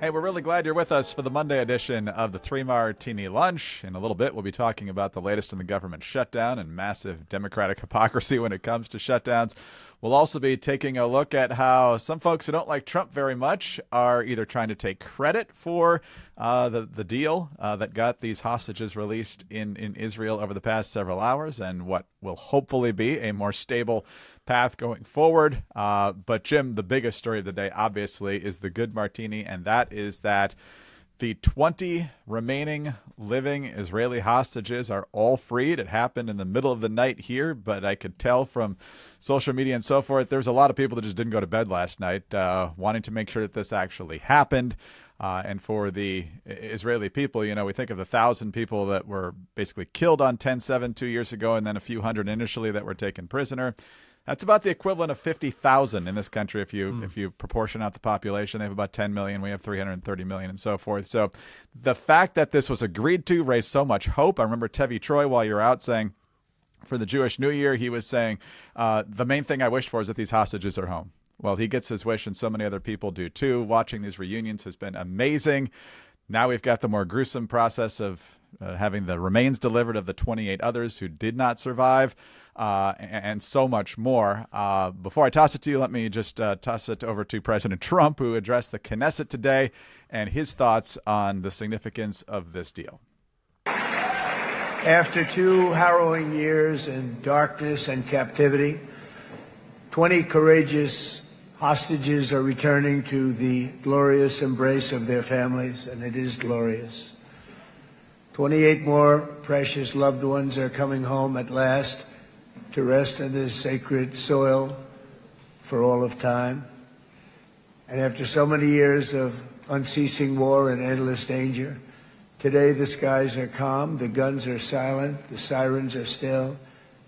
Hey, we're really glad you're with us for the Monday edition of the Three Martini Lunch. In a little bit, we'll be talking about the latest in the government shutdown and massive Democratic hypocrisy when it comes to shutdowns. We'll also be taking a look at how some folks who don't like Trump very much are either trying to take credit for the deal that got these hostages released in Israel over the past several hours and what will hopefully be a more stable path going forward. But Jim, the biggest story of the day, obviously, is the good martini, and that is that the 20 remaining living Israeli hostages are all freed. It happened in the middle of the night here, but I could tell from social media and so forth, there's a lot of people that just didn't go to bed last night wanting to make sure that this actually happened. And for the Israeli people, you know, we think of the 1,000 people that were basically killed on 10/7 2 years ago, and then a few hundred initially that were taken prisoner. That's about the equivalent of 50,000 in this country if you proportion out the population. They have about 10 million. We have 330 million and so forth. So the fact that this was agreed to raised so much hope. I remember Tevi Troy, while you were out, saying for the Jewish New Year, he was saying, the main thing I wished for is that these hostages are home. Well, he gets his wish, and so many other people do too. Watching these reunions has been amazing. Now we've got the more gruesome process of having the remains delivered of the 28 others who did not survive, and so much more. Before I toss it to you, let me just toss it over to President Trump, who addressed the Knesset today, and his thoughts on the significance of this deal. After 2 harrowing years in darkness and captivity, 20 courageous hostages are returning to the glorious embrace of their families, and it is glorious. 28 more precious loved ones are coming home at last to rest in this sacred soil for all of time. And after so many years of unceasing war and endless danger, today the skies are calm, the guns are silent, the sirens are still,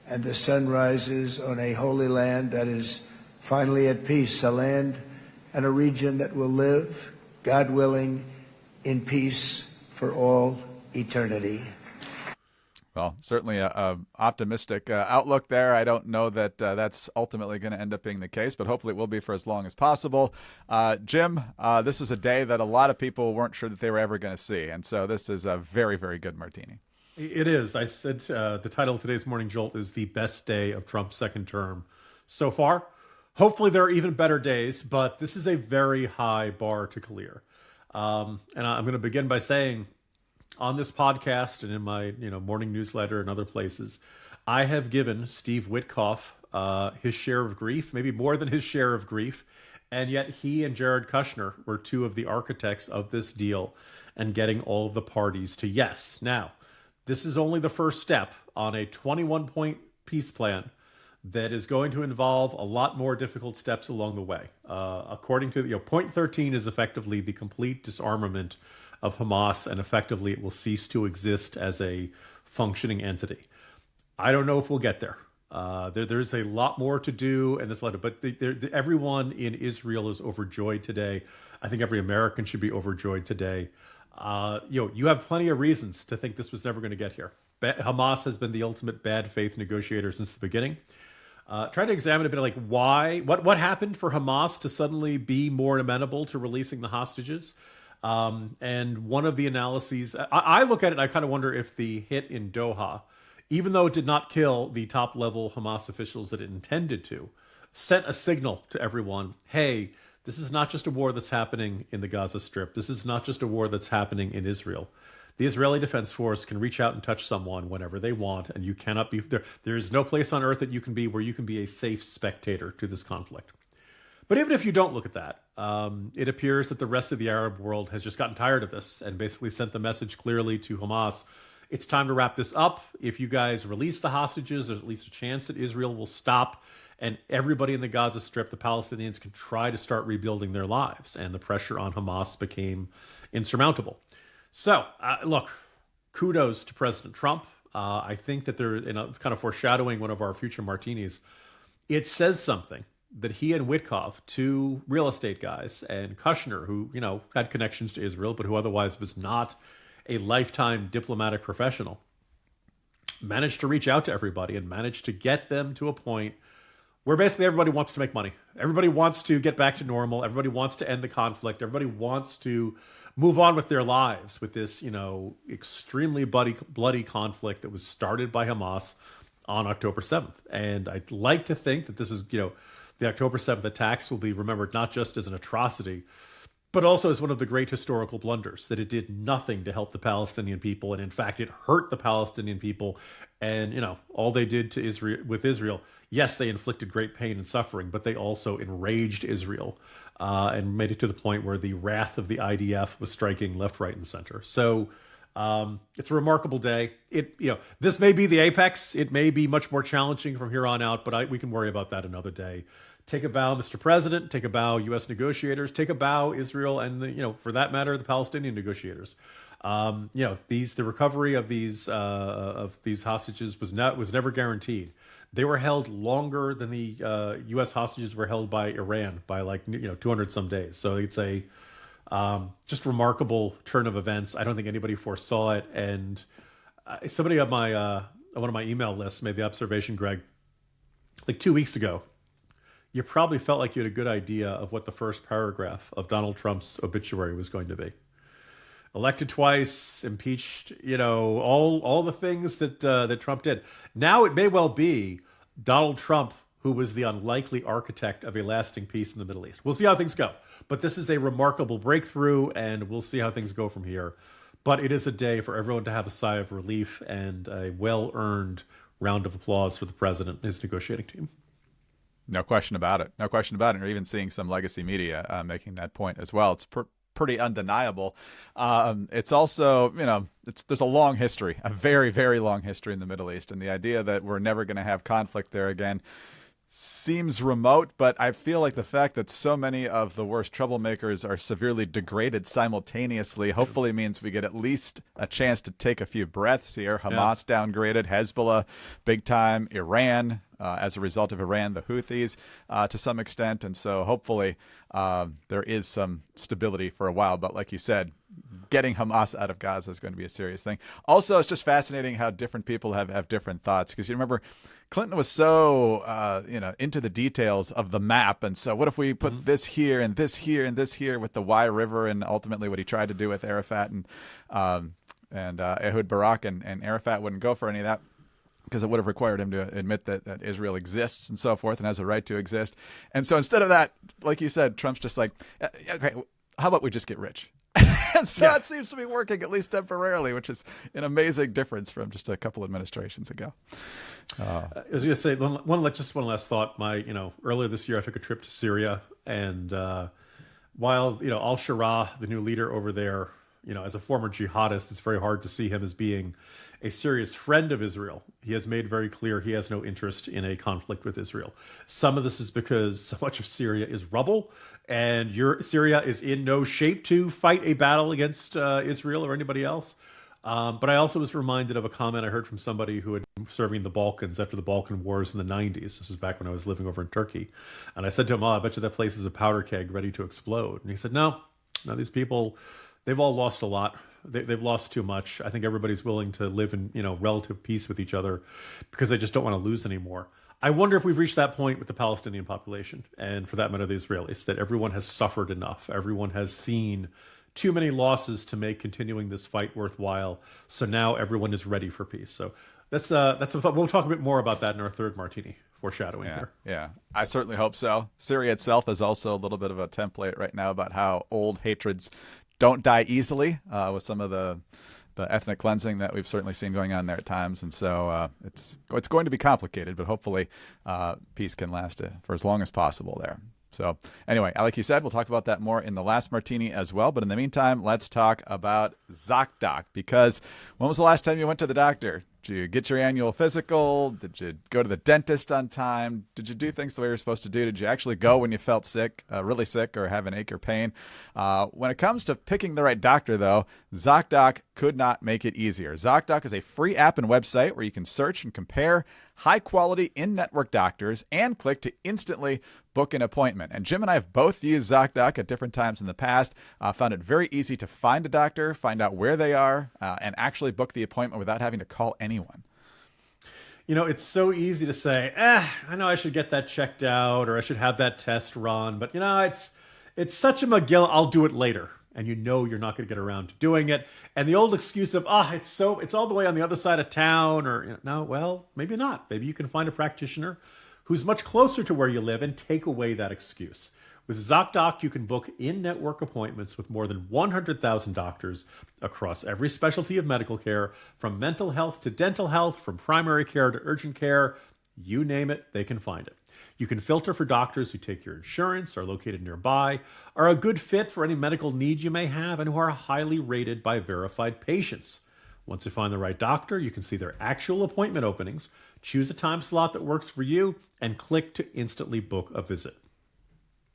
and the sun rises on a holy land that is finally at peace, a land and a region that will live, God willing, in peace for all eternity. Well, certainly a optimistic outlook there. I don't know that that's ultimately going to end up being the case, but hopefully it will be for as long as possible. Jim, this is a day that a lot of people weren't sure that they were ever going to see, and so this is a very, very good martini. It is. I said the title of today's Morning Jolt is the best day of Trump's second term so far. Hopefully there are even better days, but this is a very high bar to clear. And I'm going to begin by saying, on this podcast and in my morning newsletter and other places, I have given Steve Witkoff his share of grief, maybe more than his share of grief, and yet he and Jared Kushner were two of the architects of this deal and getting all of the parties to yes. Now, this is only the first step on a 21-point peace plan that is going to involve a lot more difficult steps along the way. According to point 13 is effectively the complete disarmament of Hamas, and effectively it will cease to exist as a functioning entity. I don't know if we'll get there. There's a lot more to do in this letter, but everyone in Israel is overjoyed today. I think every American should be overjoyed today. You have plenty of reasons to think this was never going to get here. Hamas has been the ultimate bad faith negotiator since the beginning. Try to examine a bit like what happened for Hamas to suddenly be more amenable to releasing the hostages. And one of the analyses, I look at it and I kind of wonder if the hit in Doha, even though it did not kill the top level Hamas officials that it intended to, sent a signal to everyone, hey, this is not just a war that's happening in the Gaza Strip. This is not just a war that's happening in Israel. The Israeli Defense Force can reach out and touch someone whenever they want, and you cannot be there. There is no place on earth that you can be where you can be a safe spectator to this conflict. But even if you don't look at that, it appears that the rest of the Arab world has just gotten tired of this and basically sent the message clearly to Hamas. It's time to wrap this up. If you guys release the hostages, there's at least a chance that Israel will stop and everybody in the Gaza Strip, the Palestinians, can try to start rebuilding their lives. And the pressure on Hamas became insurmountable. So, look, kudos to President Trump. I think that it's kind of foreshadowing one of our future martinis. It says something that he and Witkoff, two real estate guys, and Kushner, who, had connections to Israel, but who otherwise was not a lifetime diplomatic professional, managed to reach out to everybody and managed to get them to a point where basically everybody wants to make money. Everybody wants to get back to normal. Everybody wants to end the conflict. Everybody wants to move on with their lives with this, extremely bloody conflict that was started by Hamas on October 7th. And I'd like to think that this is, the October 7th attacks will be remembered not just as an atrocity, but also as one of the great historical blunders, that it did nothing to help the Palestinian people. And in fact, it hurt the Palestinian people. And, all they did to Israel, yes, they inflicted great pain and suffering, but they also enraged Israel and made it to the point where the wrath of the IDF was striking left, right, and center. So it's a remarkable day. This may be the apex. It may be much more challenging from here on out, but we can worry about that another day. Take a bow, Mr. President. Take a bow, U.S. negotiators. Take a bow, Israel, and for that matter, the Palestinian negotiators. The recovery of these hostages was never guaranteed. They were held longer than the U.S. hostages were held by Iran by 200 some days. So it's a just remarkable turn of events. I don't think anybody foresaw it. And somebody on one of my email lists made the observation, Greg, 2 weeks ago. You probably felt like you had a good idea of what the first paragraph of Donald Trump's obituary was going to be. Elected twice, impeached, all the things that Trump did. Now it may well be Donald Trump who was the unlikely architect of a lasting peace in the Middle East. We'll see how things go. But this is a remarkable breakthrough, and we'll see how things go from here. But it is a day for everyone to have a sigh of relief and a well-earned round of applause for the president and his negotiating team. No question about it. No question about it. Or even seeing some legacy media making that point as well. It's pretty undeniable. It's also, there's a long history, a very, very long history in the Middle East. And the idea that we're never going to have conflict there again seems remote, but I feel like the fact that so many of the worst troublemakers are severely degraded simultaneously hopefully means we get at least a chance to take a few breaths here. Hamas downgraded, Hezbollah big time, Iran as a result of Iran, the Houthis to some extent. And so hopefully there is some stability for a while. But like you said, getting Hamas out of Gaza is going to be a serious thing. Also, it's just fascinating how different people have different thoughts. Because you remember, Clinton was so into the details of the map. And so what if we put this here and this here and this here with the Y River, and ultimately what he tried to do with Arafat and Ehud Barak, and Arafat wouldn't go for any of that, because it would have required him to admit that Israel exists and so forth and has a right to exist. And so instead of that, like you said, Trump's just like, okay, how about we just get rich? And so it seems to be working, at least temporarily, which is an amazing difference from just a couple administrations ago. I was going to say, one last thought. Earlier this year, I took a trip to Syria, and while al-Shara, the new leader over there, as a former jihadist, it's very hard to see him as being a serious friend of Israel. He has made very clear he has no interest in a conflict with Israel. Some of this is because so much of Syria is rubble, and Syria is in no shape to fight a battle against Israel or anybody else. But I also was reminded of a comment I heard from somebody who had been serving the Balkans after the Balkan Wars in the 90s. This was back when I was living over in Turkey. And I said to him, I bet you that place is a powder keg ready to explode. And he said, no, these people, they've all lost a lot. They've lost too much. I think everybody's willing to live in relative peace with each other because they just don't want to lose anymore. I wonder if we've reached that point with the Palestinian population, and for that matter, the Israelis, that everyone has suffered enough. Everyone has seen too many losses to make continuing this fight worthwhile. So now everyone is ready for peace. So that's a thought. We'll talk a bit more about that in our third martini, foreshadowing here. Yeah, I certainly hope so. Syria itself is also a little bit of a template right now about how old hatreds don't die easily with some of the ethnic cleansing that we've certainly seen going on there at times. And so it's going to be complicated, but hopefully peace can last for as long as possible there. So anyway, like you said, we'll talk about that more in the last martini as well. But in the meantime, let's talk about ZocDoc, because when was the last time you went to the doctor? Did you get your annual physical? Did you go to the dentist on time? Did you do things the way you're supposed to do? Did you actually go when you felt sick, really sick, or have an ache or pain? When it comes to picking the right doctor, though, ZocDoc could not make it easier. ZocDoc is a free app and website where you can search and compare high-quality in-network doctors and click to instantly book an appointment. And Jim and I have both used ZocDoc at different times in the past, found it very easy to find a doctor, find out where they are, and actually book the appointment without having to call anyone. It's so easy to say, I know I should get that checked out or I should have that test run, but it's such a McGill, I'll do it later. And you're not going to get around to doing it. And the old excuse of, it's all the way on the other side of town, or no, well, maybe not. Maybe you can find a practitioner who's much closer to where you live and take away that excuse. With ZocDoc, you can book in-network appointments with more than 100,000 doctors across every specialty of medical care, from mental health to dental health, from primary care to urgent care. You name it, they can find it. You can filter for doctors who take your insurance, are located nearby, are a good fit for any medical needs you may have, and who are highly rated by verified patients. Once you find the right doctor, you can see their actual appointment openings, choose a time slot that works for you, and click to instantly book a visit.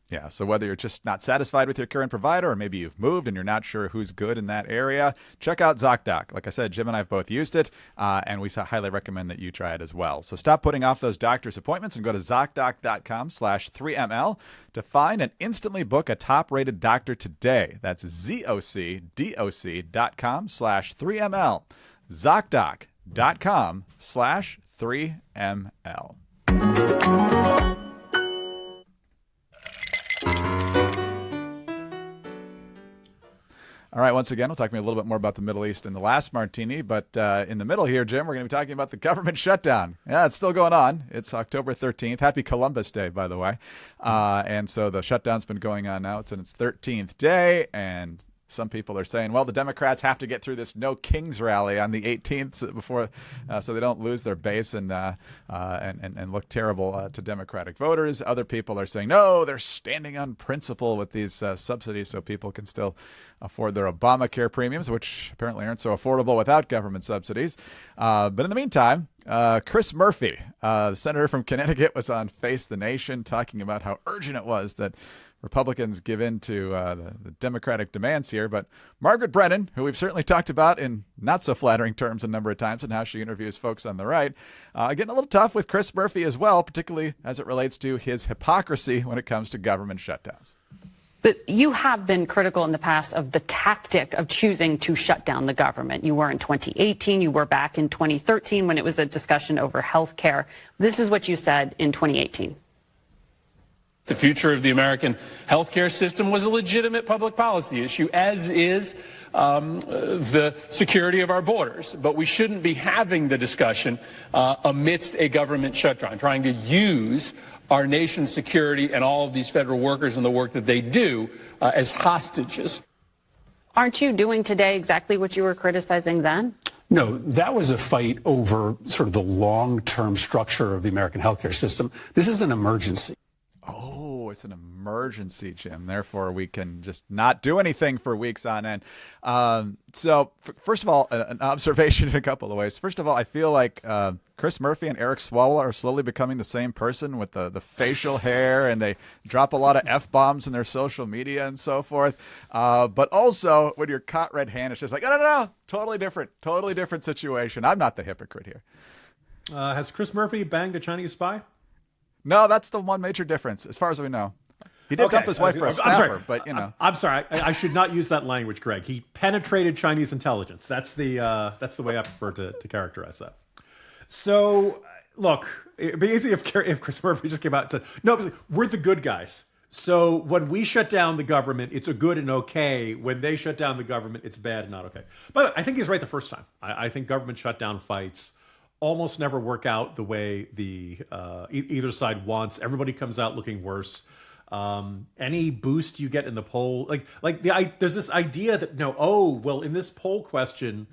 Yeah, so whether you're just not satisfied with your current provider or maybe you've moved and you're not sure who's good in that area, check out ZocDoc. Like I said, Jim and I have both used it, and we highly recommend that you try it as well. So stop putting off those doctor's appointments and go to ZocDoc.com/3ML to find and instantly book a top-rated doctor today. That's ZocDoc.com/3ML. ZocDoc.com/3ML. All right, once again, we'll talk to me a little bit more about the Middle East in the last martini, but in the middle here, Jim, we're going to be talking about the government shutdown. Yeah, it's still going on. It's October 13th. Happy Columbus Day, by the way. And so the shutdown's been going on now. It's in its 13th day, and some people are saying, well, the Democrats have to get through this No Kings rally on the 18th before, so they don't lose their base and look terrible to Democratic voters. Other people are saying, no, they're standing on principle with these subsidies so people can still afford their Obamacare premiums, which apparently aren't so affordable without government subsidies. But in the meantime, Chris Murphy, the senator from Connecticut, was on Face the Nation talking about how urgent it was that Republicans give in to the Democratic demands here. But Margaret Brennan, who we've certainly talked about in not so flattering terms a number of times and how she interviews folks on the right, getting a little tough with Chris Murphy as well, particularly as it relates to his hypocrisy when it comes to government shutdowns. But you have been critical in the past of the tactic of choosing to shut down the government. You were in 2018. You were back in 2013 when it was a discussion over health care. This is what you said in 2018. The future of the American healthcare system was a legitimate public policy issue, as is the security of our borders. But we shouldn't be having the discussion amidst a government shutdown, trying to use our nation's security and all of these federal workers and the work that they do as hostages. Aren't you doing today exactly what you were criticizing then? No, that was a fight over sort of the long-term structure of the American healthcare system. This is an emergency. Oh, it's an emergency, Jim. Therefore, we can just not do anything for weeks on end. So, first of all, an observation in a couple of ways. First of all, I feel like Chris Murphy and Eric Swalwell are slowly becoming the same person with the facial hair, and they drop a lot of F-bombs in their social media and so forth. But also, when you're caught red-handed, it's just like, no, totally different situation. I'm not the hypocrite here. Has Chris Murphy banged a Chinese spy? No, that's the one major difference, as far as we know. He did dump his wife for a staffer, but, you know. I'm sorry. I should not use that language, Greg. He penetrated Chinese intelligence. That's the way I prefer to characterize that. So, look, it'd be easy if Chris Murphy just came out and said, no, we're the good guys. So when we shut down the government, it's a good and okay. When they shut down the government, it's bad and not okay. But I think he's right the first time. I think government shutdown fights almost never work out the way the either side wants. Everybody comes out looking worse. Any boost you get in the poll, there's this idea that in this poll question,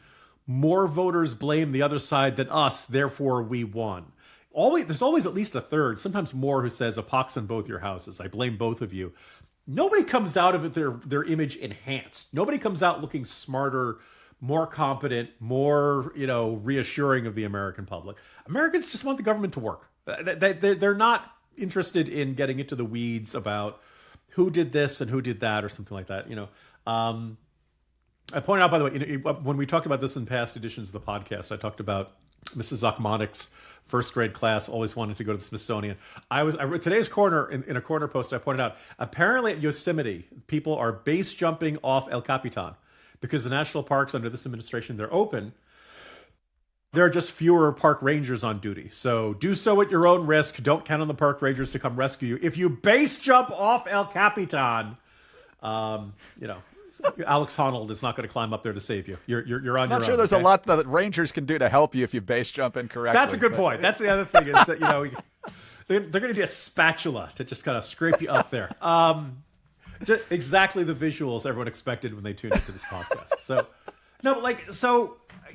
more voters blame the other side than us, therefore we won. There's always at least a third, sometimes more, who says a pox on both your houses. I blame both of you. Nobody comes out of it their image enhanced. Nobody comes out looking smarter, more competent, more reassuring of the American public. Americans just want the government to work. They're not interested in getting into the weeds about who did this and who did that or something like that. I pointed out, by the way, when we talked about this in past editions of the podcast, I talked about Mrs. Zachmanik's first grade class always wanted to go to the Smithsonian. I wrote today's corner in a corner post. I pointed out, apparently at Yosemite, people are base jumping off El Capitan because the national parks under this administration, they're open. There are just fewer park rangers on duty. So do so at your own risk. Don't count on the park rangers to come rescue you. If you base jump off El Capitan, Alex Honnold is not going to climb up there to save you. You're on your own. I'm not sure there's a lot that rangers can do to help you if you base jump incorrectly. That's a good point. That's the other thing is that, they're going to be a spatula to just kind of scrape you up there. Just exactly the visuals everyone expected when they tuned into this podcast.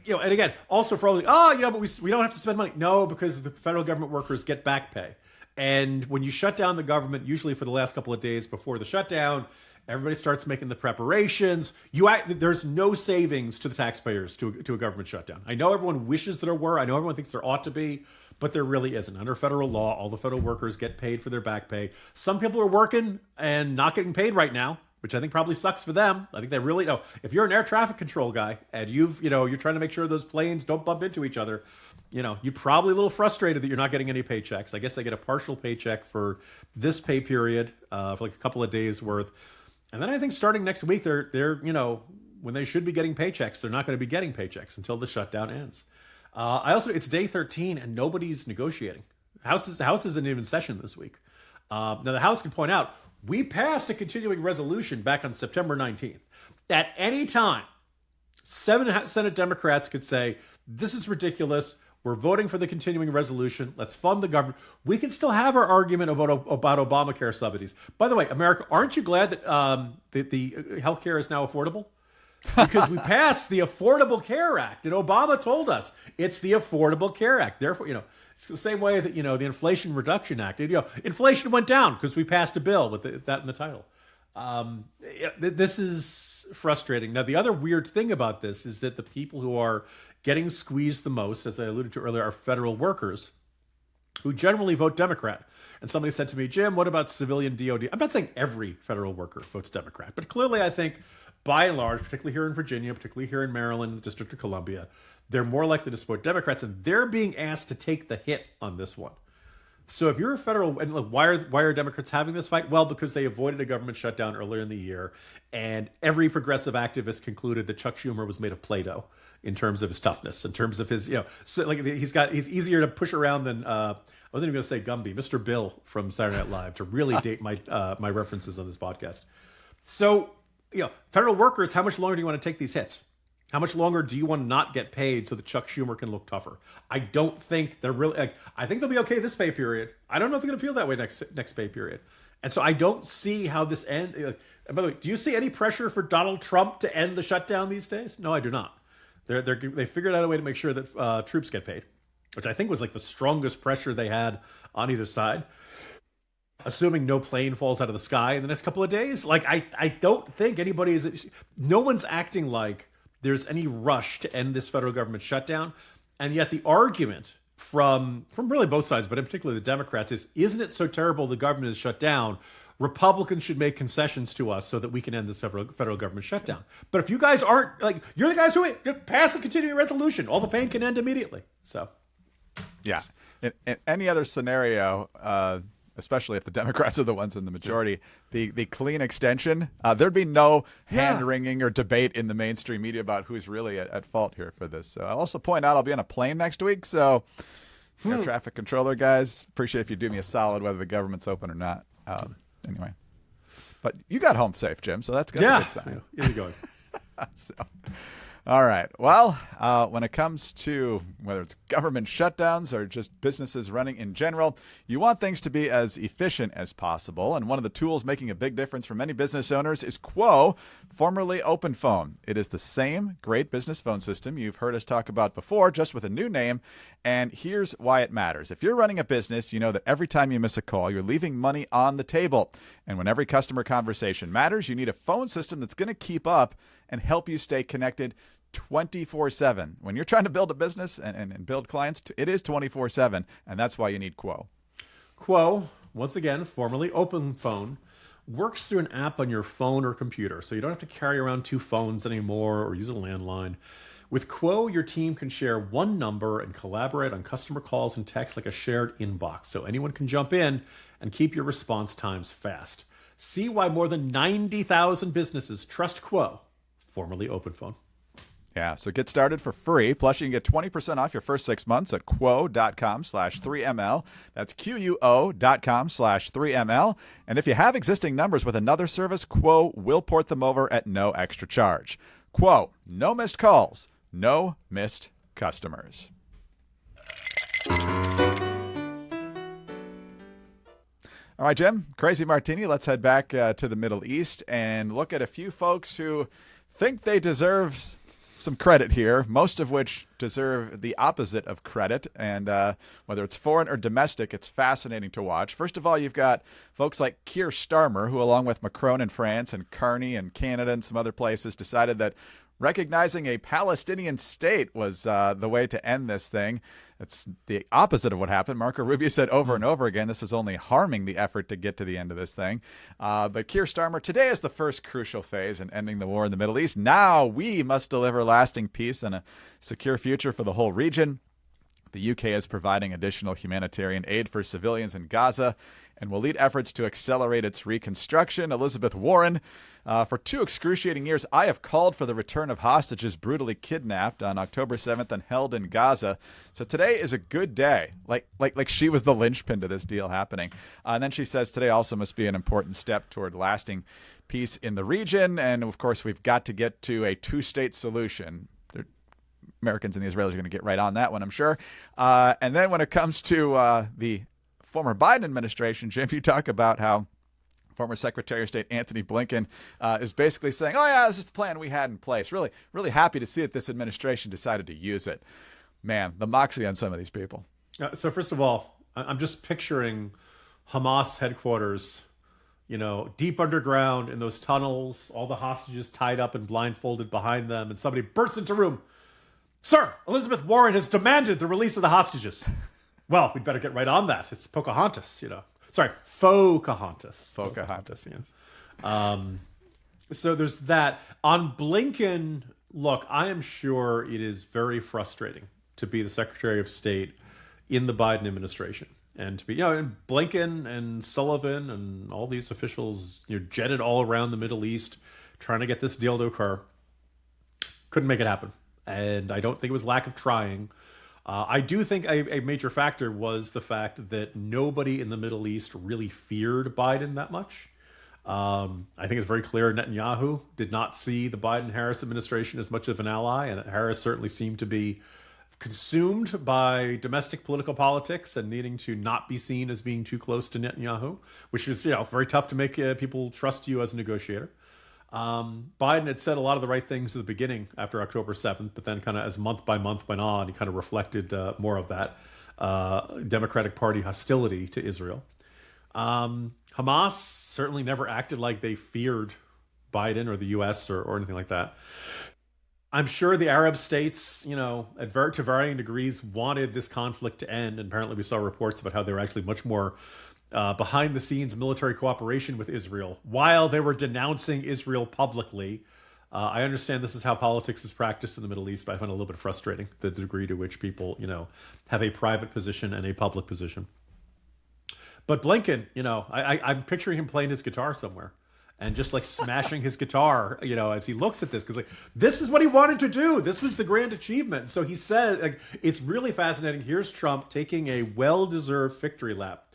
And again, also for all but we don't have to spend money. No, because the federal government workers get back pay. And when you shut down the government, usually for the last couple of days before the shutdown, everybody starts making the preparations. There's no savings to the taxpayers to a government shutdown. I know everyone wishes there were. I know everyone thinks there ought to be, but there really isn't. Under federal law, all the federal workers get paid for their back pay. Some people are working and not getting paid right now, which I think probably sucks for them. I think they really know. If you're an air traffic control guy and you're trying to make sure those planes don't bump into each other, you're probably a little frustrated that you're not getting any paychecks. I guess they get a partial paycheck for this pay period for like a couple of days worth. And then I think starting next week, they're when they should be getting paychecks, they're not going to be getting paychecks until the shutdown ends. It's day 13 and nobody's negotiating. The House isn't even in session this week. Now the House can point out, we passed a continuing resolution back on September 19th. At any time, 7 Senate Democrats could say, this is ridiculous. We're voting for the continuing resolution. Let's fund the government. We can still have our argument about Obamacare subsidies. By the way, America, aren't you glad that the healthcare is now affordable? Because we passed the Affordable Care Act, and Obama told us it's the Affordable Care Act. Therefore, it's the same way that the Inflation Reduction Act. Inflation went down because we passed a bill with that in the title. This is frustrating. Now, the other weird thing about this is that the people who are getting squeezed the most, as I alluded to earlier, are federal workers who generally vote Democrat. And somebody said to me, Jim, what about civilian DOD? I'm not saying every federal worker votes Democrat, but clearly I think by and large, particularly here in Virginia, particularly here in Maryland, the District of Columbia, they're more likely to support Democrats, and they're being asked to take the hit on this one. So if you're a federal, and look, why are Democrats having this fight? Well, because they avoided a government shutdown earlier in the year, and every progressive activist concluded that Chuck Schumer was made of Play-Doh in terms of his toughness, in terms of his, he's easier to push around than I wasn't even going to say Gumby, Mr. Bill from Saturday Night Live, to really date my references on this podcast. So, federal workers, how much longer do you want to take these hits? How much longer do you want to not get paid so that Chuck Schumer can look tougher? I don't think they're really. I think they'll be okay this pay period. I don't know if they're going to feel that way next pay period. And so I don't see how this ends. And by the way, do you see any pressure for Donald Trump to end the shutdown these days? No, I do not. They figured out a way to make sure that troops get paid, which I think was like the strongest pressure they had on either side. Assuming no plane falls out of the sky in the next couple of days. I don't think no one's acting like there's any rush to end this federal government shutdown. And yet the argument from really both sides, but in particular the Democrats, is, isn't it so terrible the government is shut down? Republicans should make concessions to us so that we can end this federal government shutdown. But if you guys aren't, you're the guys who pass a continuing resolution, all the pain can end immediately. So, yeah. In any other scenario, especially if the Democrats are the ones in the majority, the clean extension, there'd be no hand-wringing or debate in the mainstream media about who's really at fault here for this. So I'll also point out I'll be on a plane next week, so air traffic controller guys, appreciate if you do me a solid whether the government's open or not. Anyway. But you got home safe, Jim, so that's a good sign. Easy going. So, all right. Well, when it comes to whether it's government shutdowns or just businesses running in general, you want things to be as efficient as possible. And one of the tools making a big difference for many business owners is Quo, formerly OpenPhone. It is the same great business phone system you've heard us talk about before, just with a new name. And here's why it matters. If you're running a business, you know that every time you miss a call, you're leaving money on the table. And when every customer conversation matters, you need a phone system that's going to keep up and help you stay connected 24/7. When you're trying to build a business and build clients, it is 24/7, and that's why you need Quo. Quo, once again, formerly OpenPhone, works through an app on your phone or computer, so you don't have to carry around 2 phones anymore or use a landline. With Quo, your team can share one number and collaborate on customer calls and texts like a shared inbox, so anyone can jump in and keep your response times fast. See why more than 90,000 businesses trust Quo, formerly OpenPhone. Yeah, so get started for free. Plus, you can get 20% off your first 6 months at quo.com/3ml. That's QUO.com/3ml. And if you have existing numbers with another service, Quo will port them over at no extra charge. Quo, no missed calls, no missed customers. All right, Jim, Crazy Martini, let's head back to the Middle East and look at a few folks who think they deserve some credit here, most of which deserve the opposite of credit. And whether it's foreign or domestic, it's fascinating to watch. First of all, you've got folks like Keir Starmer, who along with Macron in France and Carney in Canada and some other places decided that recognizing a Palestinian state was the way to end this thing. It's the opposite of what happened. Marco Rubio said over and over again, this is only harming the effort to get to the end of this thing. But Keir Starmer, today is the first crucial phase in ending the war in the Middle East. Now we must deliver lasting peace and a secure future for the whole region. The UK is providing additional humanitarian aid for civilians in Gaza and will lead efforts to accelerate its reconstruction. Elizabeth Warren, for 2 excruciating years, I have called for the return of hostages brutally kidnapped on October 7th and held in Gaza. So today is a good day, like she was the linchpin to this deal happening. And then she says today also must be an important step toward lasting peace in the region. And of course, we've got to get to a 2-state solution. Americans and the Israelis are going to get right on that one, I'm sure. And then when it comes to the former Biden administration, Jim, you talk about how former Secretary of State Antony Blinken is basically saying, oh, yeah, this is the plan we had in place. Really, really happy to see that this administration decided to use it. Man, the moxie on some of these people. So first of all, I'm just picturing Hamas headquarters, deep underground in those tunnels, all the hostages tied up and blindfolded behind them, and somebody bursts into the room. Sir, Elizabeth Warren has demanded the release of the hostages. Well, we'd better get right on that. It's Pocahontas, Sorry, Pocahontas. Pocahontas, yes. So there's that. On Blinken, look, I am sure it is very frustrating to be the Secretary of State in the Biden administration. And to be, and Blinken and Sullivan and all these officials, jetted all around the Middle East trying to get this deal to occur. Couldn't make it happen. And I don't think it was lack of trying. I do think a major factor was the fact that nobody in the Middle East really feared Biden that much. I think it's very clear Netanyahu did not see the Biden-Harris administration as much of an ally, and Harris certainly seemed to be consumed by domestic political politics and needing to not be seen as being too close to Netanyahu, which is very tough to make people trust you as a negotiator. Biden had said a lot of the right things at the beginning after October 7th, but then kind of as month by month went on, he kind of reflected more of that Democratic Party hostility to Israel. Hamas certainly never acted like they feared Biden or the U.S. or anything like that. I'm sure the Arab states, to varying degrees, wanted this conflict to end. And apparently we saw reports about how they were actually much more behind-the-scenes military cooperation with Israel while they were denouncing Israel publicly. I understand this is how politics is practiced in the Middle East, but I find it a little bit frustrating, the degree to which people, have a private position and a public position. But Blinken, I'm picturing him playing his guitar somewhere and just smashing his guitar, as he looks at this, because this is what he wanted to do. This was the grand achievement. So he said, it's really fascinating. Here's Trump taking a well-deserved victory lap.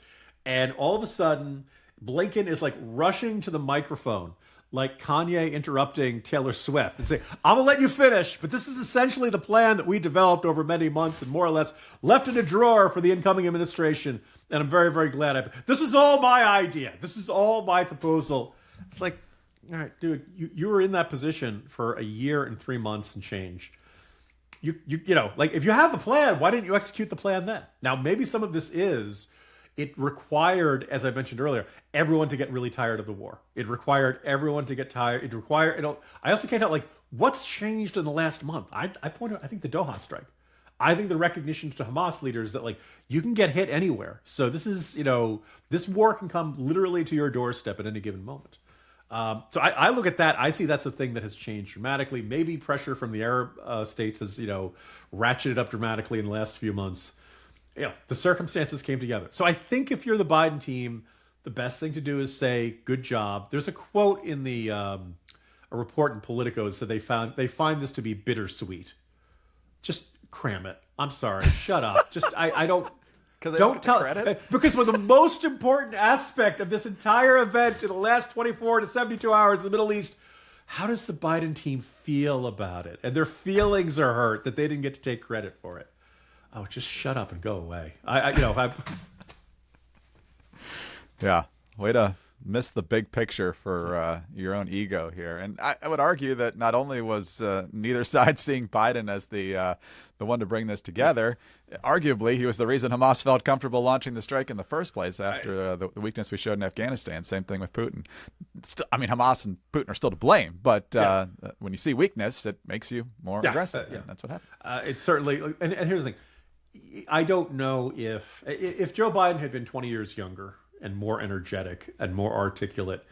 And all of a sudden, Blinken is rushing to the microphone, like Kanye interrupting Taylor Swift, and say, I'm going to let you finish, but this is essentially the plan that we developed over many months and more or less left in a drawer for the incoming administration. And I'm very, very glad. This was all my idea. This is all my proposal. It's all right, dude, you were in that position for a year and 3 months and change. If you have the plan, why didn't you execute the plan then? Now, maybe some of this it required, as I mentioned earlier, everyone to get really tired of the war. It required everyone to get tired. I also can't tell, what's changed in the last month? I point out, I think the Doha strike. I think the recognition to Hamas leaders that, you can get hit anywhere. So this is, this war can come literally to your doorstep at any given moment. So I look at that. I see that's a thing that has changed dramatically. Maybe pressure from the Arab states has, ratcheted up dramatically in the last few months. The circumstances came together. So I think if you're the Biden team, the best thing to do is say, good job. There's a quote in the a report in Politico said they find this to be bittersweet. Just cram it. I'm sorry. Shut up. Just I don't. Don't tell credit? Because one of the most important aspect of this entire event in the last 24 to 72 hours in the Middle East, how does the Biden team feel about it? And their feelings are hurt that they didn't get to take credit for it. Oh, just shut up and go away. Yeah, way to miss the big picture for your own ego here. And I would argue that not only was neither side seeing Biden as the one to bring this together, arguably he was the reason Hamas felt comfortable launching the strike in the first place after the weakness we showed in Afghanistan. Same thing with Putin. I mean, Hamas and Putin are still to blame, but when you see weakness, it makes you more aggressive. That's what happened. It's certainly, and here's the thing. I don't know if Joe Biden had been 20 years younger and more energetic and more articulate,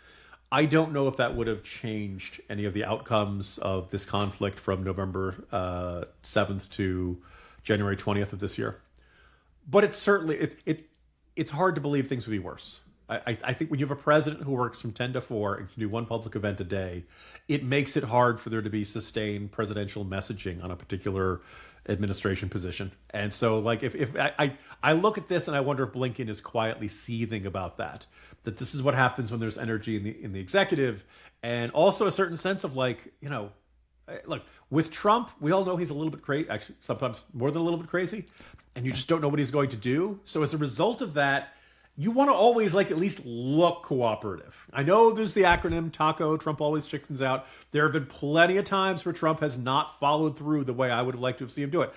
I don't know if that would have changed any of the outcomes of this conflict from November 7th to January 20th of this year. But it's certainly, it's hard to believe things would be worse. I think when you have a president who works from 10 to 4 and can do one public event a day, it makes it hard for there to be sustained presidential messaging on a particular administration position. And so, like, if I look at this and I wonder if Blinken is quietly seething about that this is what happens when there's energy in the executive, and also a certain sense of, like, look, with Trump, we all know he's a little bit crazy, actually sometimes more than a little bit crazy, and you just don't know what he's going to do. So as a result of that, you want to always, like, at least look cooperative. I know there's the acronym TACO, Trump always chickens out. There have been plenty of times where Trump has not followed through the way I would have liked to have seen him do it.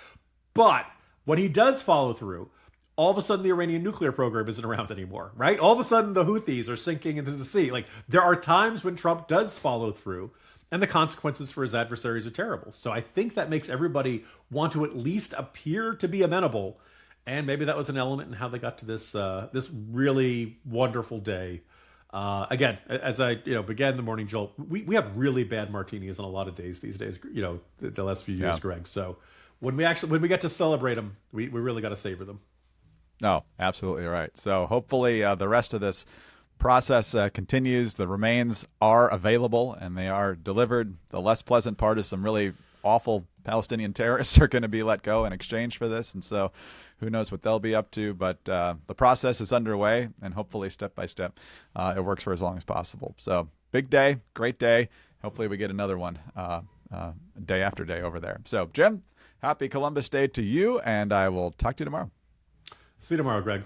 But when he does follow through, all of a sudden the Iranian nuclear program isn't around anymore, right? All of a sudden the Houthis are sinking into the sea. Like, there are times when Trump does follow through, and the consequences for his adversaries are terrible. So I think that makes everybody want to at least appear to be amenable. And maybe that was an element in how they got to this this really wonderful day. Again, as I began the morning jolt, we have really bad martinis on a lot of days these days. The last few years, Greg. So when we get to celebrate them, we really got to savor them. No, absolutely right. So hopefully the rest of this process continues. The remains are available and they are delivered. The less pleasant part is some really awful Palestinian terrorists are going to be let go in exchange for this. And so who knows what they'll be up to. But the process is underway, and hopefully step by step it works for as long as possible. So big day, great day. Hopefully we get another one day after day over there. So, Jim, happy Columbus Day to you, and I will talk to you tomorrow. See you tomorrow, Greg.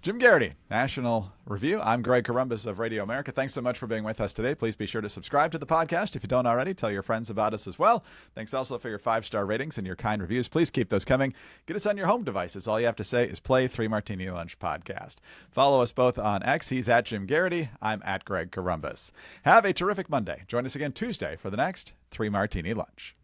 Jim Garrity, National Review. I'm Greg Columbus of Radio America. Thanks so much for being with us today. Please be sure to subscribe to the podcast if you don't already. Tell your friends about us as well. Thanks also for your 5-star ratings and your kind reviews. Please keep those coming. Get us on your home devices. All you have to say is play 3 Martini Lunch podcast. Follow us both on X. He's at Jim Garrity. I'm at Greg Columbus. Have a terrific Monday. Join us again Tuesday for the next 3 Martini Lunch.